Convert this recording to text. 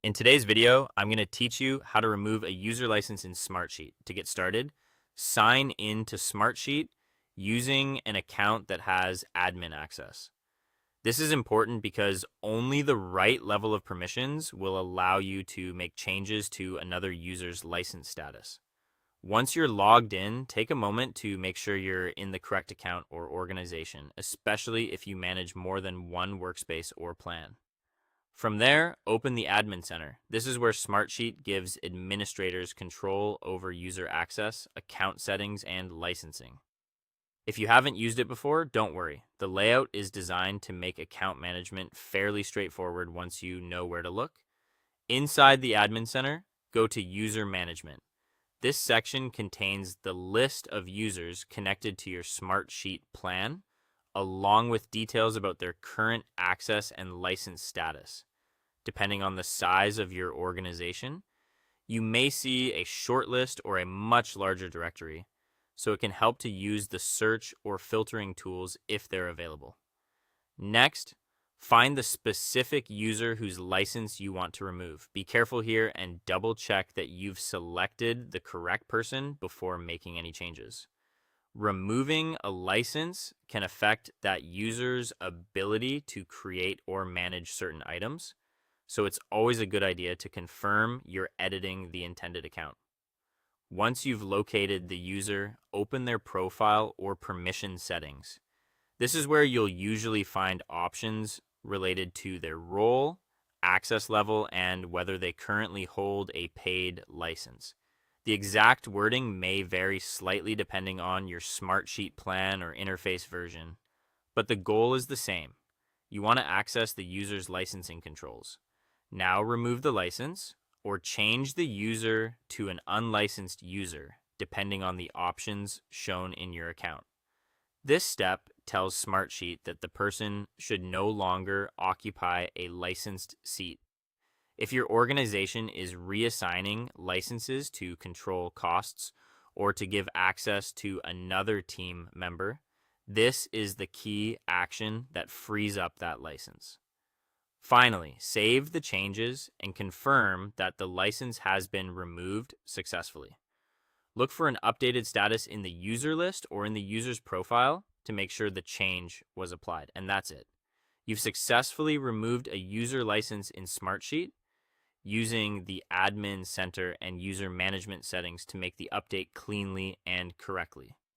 In today's video, I'm going to teach you how to remove a user license in Smartsheet. To get started, sign in to Smartsheet using an account that has admin access. This is important because only the right level of permissions will allow you to make changes to another user's license status. Once you're logged in, take a moment to make sure you're in the correct account or organization, especially if you manage more than one workspace or plan. From there, open the Admin Center. This is where Smartsheet gives administrators control over user access, account settings, and licensing. If you haven't used it before, don't worry. The layout is designed to make account management fairly straightforward once you know where to look. Inside the Admin Center, go to User Management. This section contains the list of users connected to your Smartsheet plan, along with details about their current access and license status. Depending on the size of your organization, you may see a short list or a much larger directory, so it can help to use the search or filtering tools if they're available. Next, find the specific user whose license you want to remove. Be careful here and double check that you've selected the correct person before making any changes. Removing a license can affect that user's ability to create or manage certain items, so it's always a good idea to confirm you're editing the intended account. Once you've located the user, open their profile or permission settings. This is where you'll usually find options related to their role, access level, and whether they currently hold a paid license. The exact wording may vary slightly depending on your Smartsheet plan or interface version, but the goal is the same. You want to access the user's licensing controls. Now remove the license or change the user to an unlicensed user, depending on the options shown in your account. This step tells Smartsheet that the person should no longer occupy a licensed seat. If your organization is reassigning licenses to control costs or to give access to another team member, this is the key action that frees up that license. Finally, save the changes and confirm that the license has been removed successfully. Look for an updated status in the user list or in the user's profile to make sure the change was applied, and that's it. You've successfully removed a user license in Smartsheet using the Admin Center and user management settings to make the update cleanly and correctly.